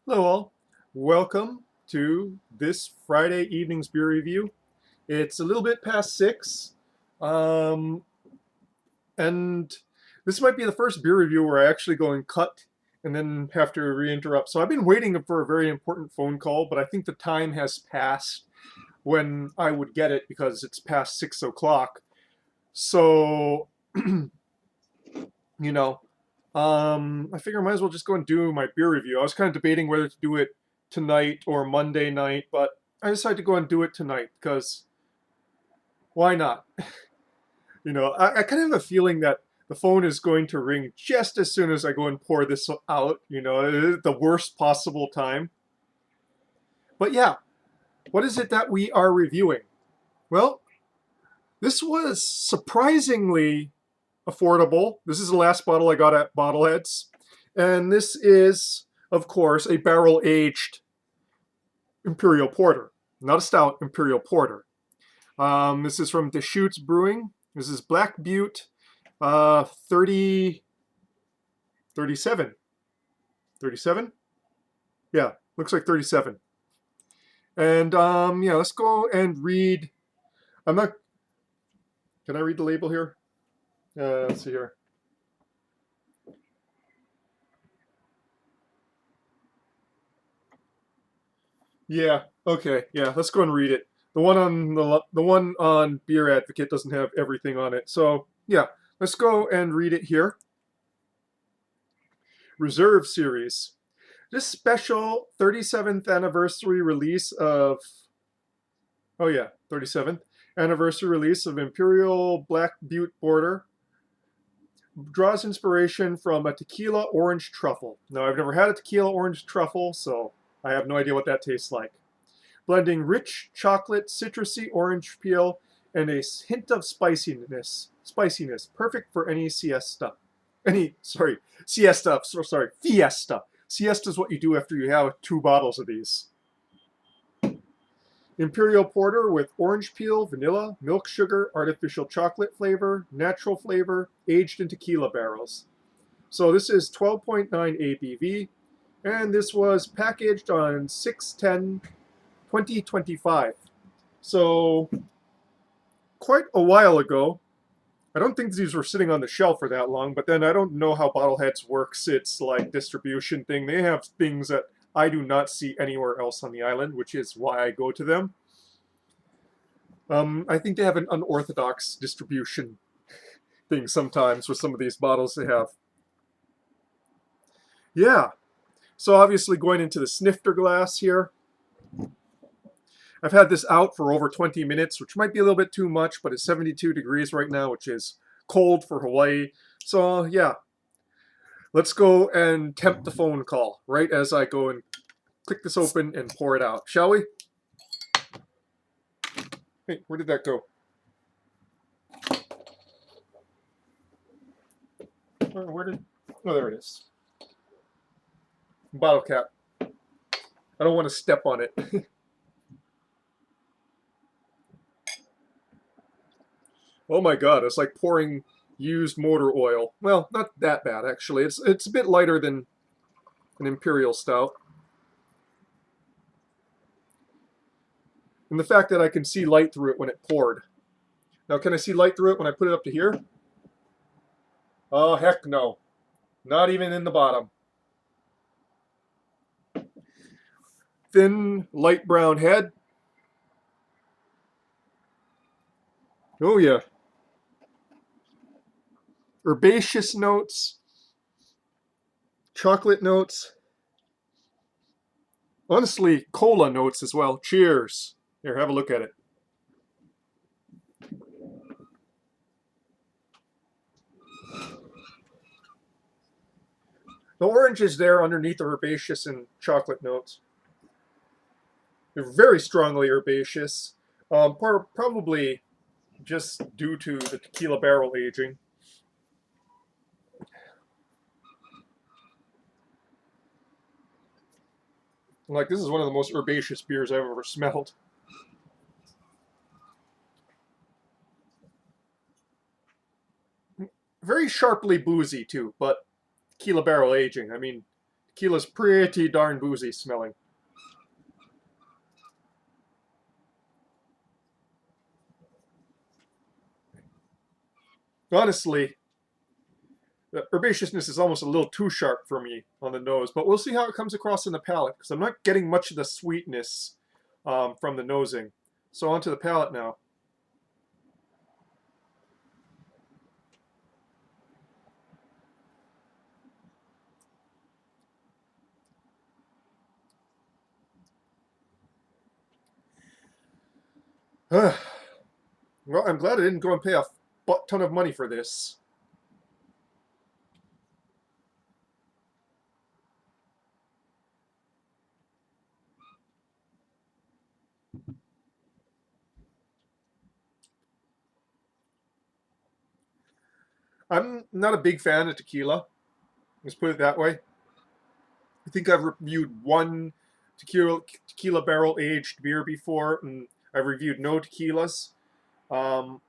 Hello all, welcome to this Friday evening's beer review. It's a little bit past 6, um, and this might be the first beer review where I actually go and cut and then have to re-interrupt. So I've been waiting for a very important phone call, but I think the time has passed when I would get it because it's past 6 o'clock. So, you know, I figure I might as well just go and do my beer review. I was kind of debating whether to do it tonight or Monday night, but I decided to go and do it tonight because why not? I kind of have a feeling that the phone is going to ring just as soon as I go and pour this out, at the worst possible time. But yeah, what is it that we are reviewing? Well, this was surprisingly affordable. This is the last bottle I got at Bottleheads. And this is, of course, a barrel aged Imperial Porter. Not a stout, Imperial Porter. This is from Deschutes Brewing. This is Black Butte 30, 37. 37? Yeah, looks like 37. And yeah, let's go and read. I'm not. Can I read the label here? Let's see here. Yeah. Okay. Yeah. Let's go and read it. The one on Beer Advocate doesn't have everything on it. So yeah, let's go and read it here. Reserve Series. This special 37th anniversary release of 37th anniversary release of Imperial Black Butte Porter draws inspiration from a tequila orange truffle. Now, I've never had a tequila orange truffle, so I have no idea what that tastes like. Blending rich chocolate, citrusy orange peel, and a hint of spiciness. Spiciness, perfect for any siesta. Siesta. Sorry, fiesta. Siesta is what you do after you have 2 bottles of these. Imperial Porter with orange peel, vanilla, milk sugar, artificial chocolate flavor, aged in tequila barrels. So this is 12.9 ABV, and this was packaged on 6/10/2025. So quite a while ago. I don't think these were sitting on the shelf for that long, but then I don't know how Bottleheads works. It's like distribution thing. They have things that I do not see anywhere else on the island, which is why I go to them. I think they have an unorthodox distribution thing sometimes with some of these bottles they have. Yeah. So obviously going into the snifter glass here. I've had this out for over 20 minutes, which might be a little bit too much, but it's 72 degrees right now, which is cold for Hawaii. So yeah, let's go and tempt the phone call right as I go and click this open and pour it out, shall we? Hey, where did that go? Where did? Oh, there it is. Bottle cap. I don't want to step on it. Oh my god, it's like pouring used motor oil. Well, not that bad actually. It's a bit lighter than an Imperial Stout. And the fact that I can see light through it when it poured. Now, can I see light through it when I put it up to here? Oh, heck no. Not even in the bottom. Thin, light brown head. Oh, yeah. Herbaceous notes. Chocolate notes. Honestly, cola notes as well. Cheers. Here, have a look at it. The orange is there underneath the herbaceous and chocolate notes. They're very strongly herbaceous. Probably just due to the tequila barrel aging. Like, this is one of the most herbaceous beers I've ever smelled. Very sharply boozy, too, but tequila barrel aging. I mean, Tequila's pretty darn boozy smelling. Honestly, the herbaceousness is almost a little too sharp for me on the nose, but we'll see how it comes across in the palate, because I'm not getting much of the sweetness from the nosing. So onto the palate now. Well, I'm glad I didn't go and pay a butt ton of money for this. I'm not a big fan of tequila. Let's put it that way. I think I've reviewed one tequila barrel aged beer before, and I've reviewed no tequilas. Um,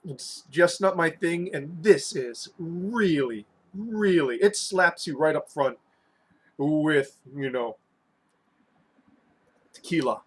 it's just not my thing, and this is really, really, it slaps you right up front with, tequila.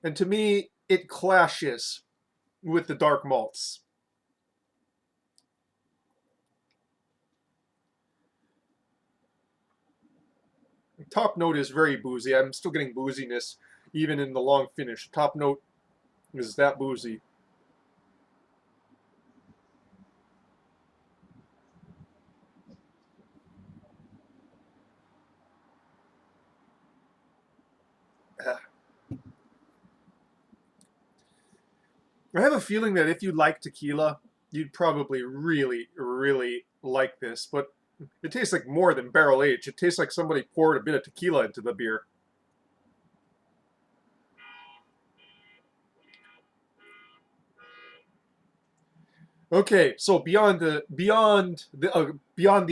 And to me, it clashes with the dark malts. Top note is very boozy. I'm still getting booziness even in the long finish. Top note is that boozy. I have a feeling that if you like tequila, you'd probably really, really like this. But it tastes like more than barrel aged. It tastes like somebody poured a bit of tequila into the beer. Okay, so beyond the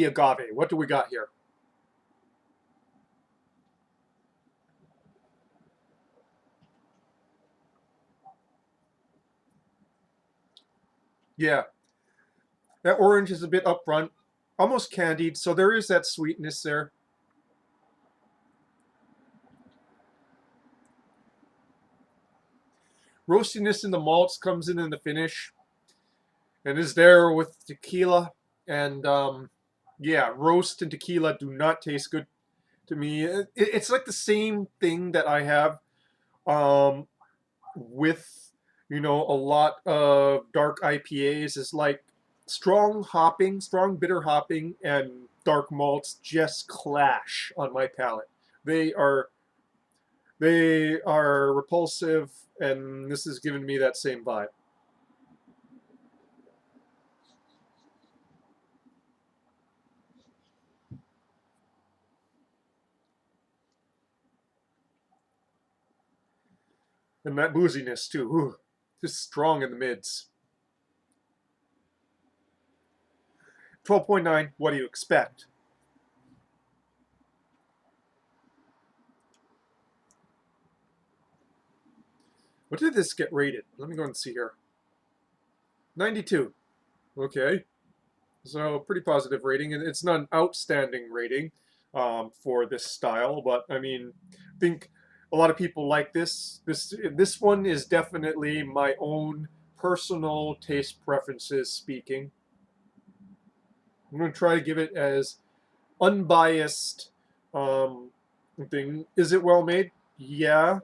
agave, what do we got here? Yeah, that orange is a bit upfront, almost candied, so there is that sweetness there. Roastiness in the malts comes in the finish, and is there with tequila. And yeah, roast and tequila do not taste good to me. It's like the same thing that I have with a lot of dark IPAs is like strong hopping, strong bitter hopping, and dark malts just clash on my palate. They are they are repulsive, and this has given me that same vibe. And that booziness too. Ooh, just strong in the mids. 12.9, what do you expect? What did this get rated? Let me go and see here. 92. Okay. So pretty positive rating, and it's not an outstanding rating for this style, but I mean, I think a lot of people like this. This one is definitely my own personal taste preferences speaking. I'm going to try to give it as unbiased um, thing. Is it well made? Yeah.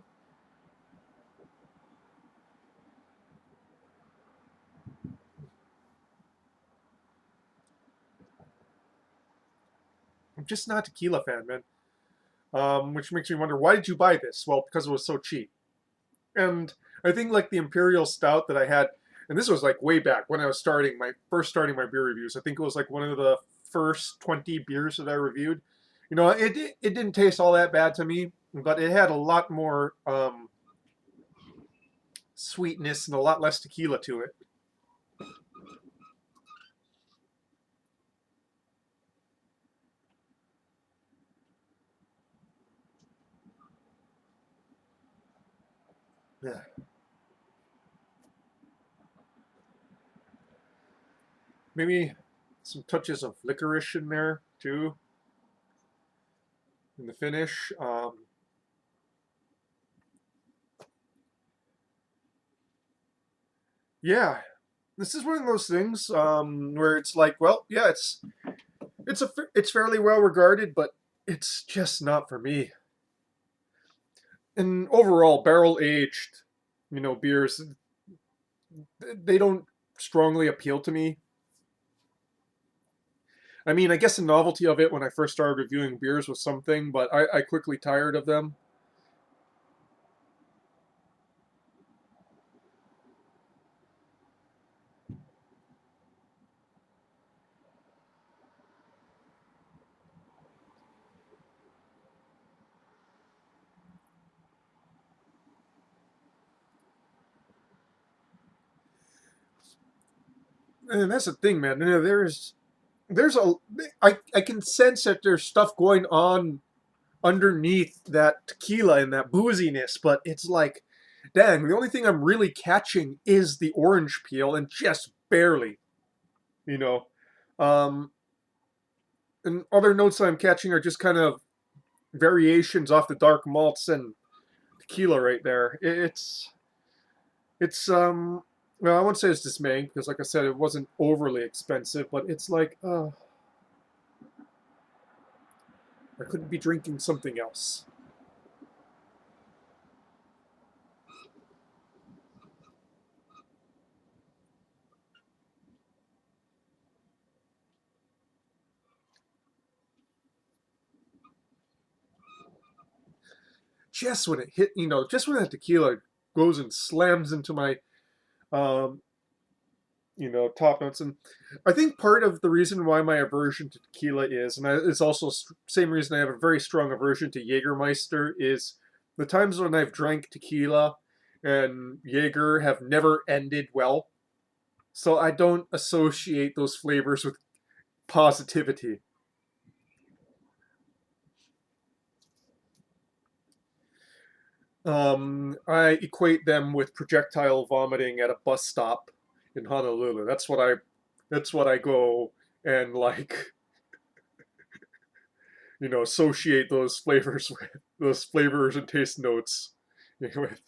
I'm just not a tequila fan, man. Which makes me wonder, why did you buy this? Well, because it was so cheap. And I think like the Imperial Stout that I had, and this was like way back when I was starting my beer reviews. I think it was like one of the first 20 beers that I reviewed. It didn't taste all that bad to me, but it had a lot more sweetness and a lot less tequila to it. Maybe some touches of licorice in there too in the finish. Yeah, this is one of those things where it's like, well, yeah, it's fairly well regarded, but it's just not for me. And overall, barrel aged, beers, they don't strongly appeal to me. I mean, I guess the novelty of it when I first started reviewing beers was something, but I quickly tired of them. And that's the thing, man. There's a I can sense that there's stuff going on underneath that tequila and that booziness, but it's like, dang, the only thing I'm really catching is the orange peel, and just barely, you know. Um, and other notes I'm catching are just kind of variations off the dark malts and tequila right there. It's well, I won't say it's dismaying because, like I said, it wasn't overly expensive, but it's like, I couldn't be drinking something else. Just when it hit, just when that tequila goes and slams into my um, top notes. And I think part of the reason why my aversion to tequila is, and it's also same reason I have a very strong aversion to Jägermeister, is the times when I've drank tequila and Jaeger have never ended well. So I don't associate those flavors with positivity. I equate them with projectile vomiting at a bus stop in Honolulu. That's what I go and like, associate those flavors with those flavors and taste notes with.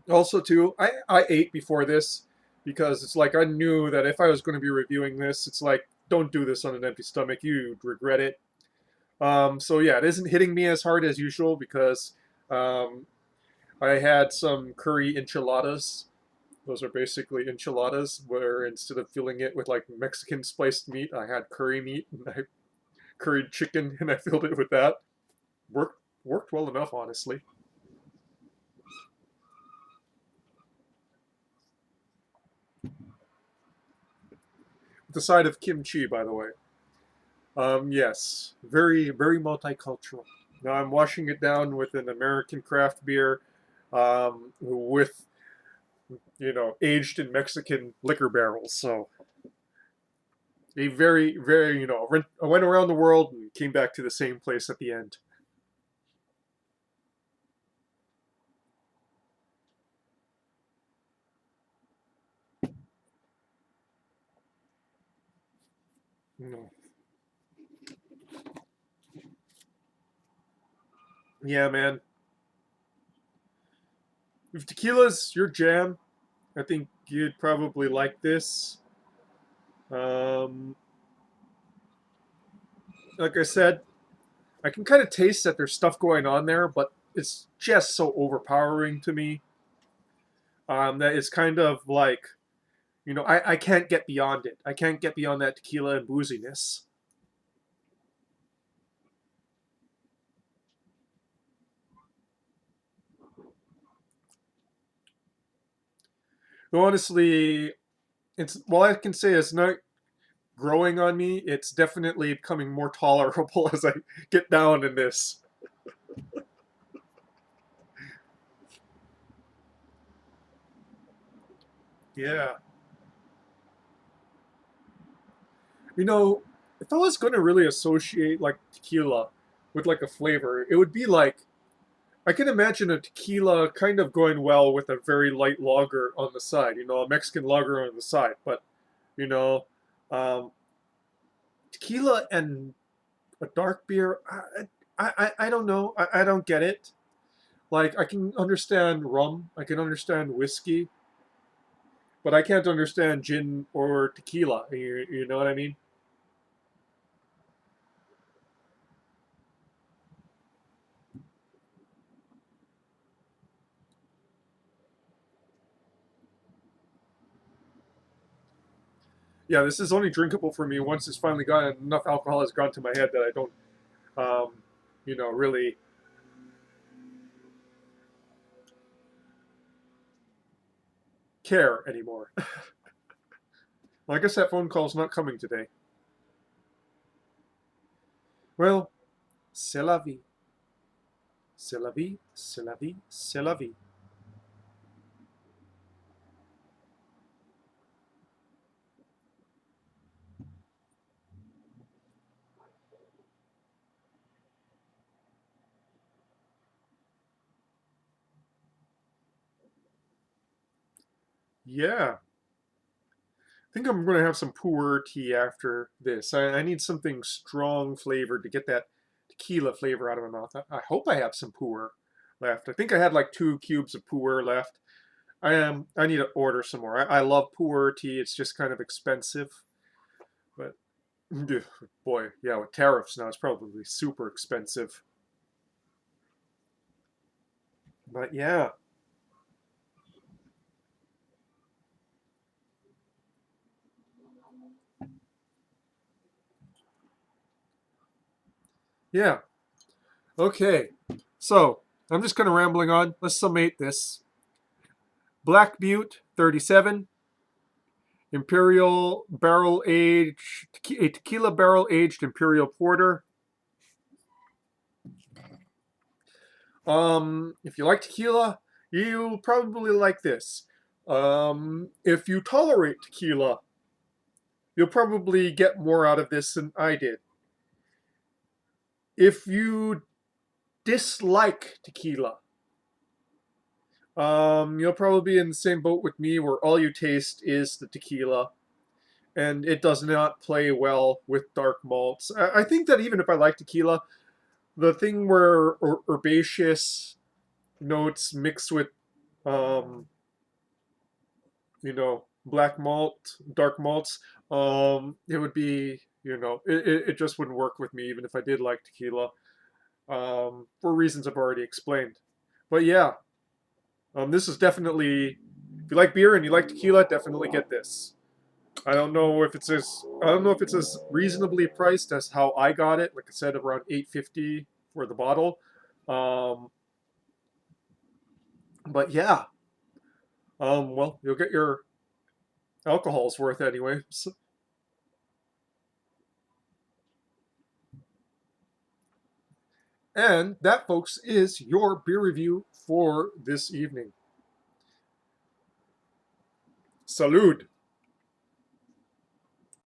Also, too, I ate before this because it's like I knew that if I was going to be reviewing this, it's like don't do this on an empty stomach. You'd regret it. So yeah, it isn't hitting me as hard as usual because um, I had some curry enchiladas. Those are basically enchiladas where instead of filling it with like Mexican spiced meat, I had curry meat and I curried chicken and I filled it with that. Worked well enough, honestly. With the side of kimchi, by the way. Yes, very very multicultural. Now I'm washing it down with an American craft beer, with aged in Mexican liquor barrels. So a very very I went around the world and came back to the same place at the end. You Yeah, man. If tequila's your jam, I think you'd probably like this. Um, like I said, I can kind of taste that there's stuff going on there, but it's just so overpowering to me that it's kind of like, I can't get beyond it. I can't get beyond that tequila and booziness. Though honestly, it's well, I can say it's not growing on me. It's definitely becoming more tolerable as I get down in this. Yeah. If I was going to really associate like tequila with like a flavor, it would be like I can imagine a tequila kind of going well with a very light lager on the side, a Mexican lager on the side. But, you know, um, tequila and a dark beer, I don't know. I don't get it. Like, I can understand rum, I can understand whiskey, but I can't understand gin or tequila. You know what I mean? Yeah, this is only drinkable for me once it's finally gone. Enough alcohol has gone to my head that I don't, really care anymore. Well, I guess that phone call's not coming today. Well, c'est la vie. C'est la vie, c'est la vie, c'est la vie. Yeah. I think I'm going to have some pu'er tea after this. I need something strong flavored to get that tequila flavor out of my mouth. I hope I have some pu'er left. I think I had like 2 cubes of pu'er left. I need to order some more. I love pu'er tea. It's just kind of expensive, but boy, yeah, with tariffs now, it's probably super expensive. But yeah, yeah. Okay, so I'm just kind of rambling on. Let's summate this. Black Butte 37, Imperial barrel aged, a tequila barrel aged Imperial porter. If you like tequila, you'll probably like this. If you tolerate tequila, you'll probably get more out of this than I did. If you dislike tequila, you'll probably be in the same boat with me where all you taste is the tequila and it does not play well with dark malts. I think that even if I like tequila, the thing where herbaceous notes mixed with, um, black malt, dark malts, it would be, it just wouldn't work with me even if I did like tequila, for reasons I've already explained. But yeah, this is definitely, if you like beer and you like tequila, definitely get this. I don't know if it's as reasonably priced as how I got it. Like I said, around 850 for the bottle. Um, but yeah, well, you'll get your alcohol's worth anyway. And that, folks, is your beer review for this evening. Salud.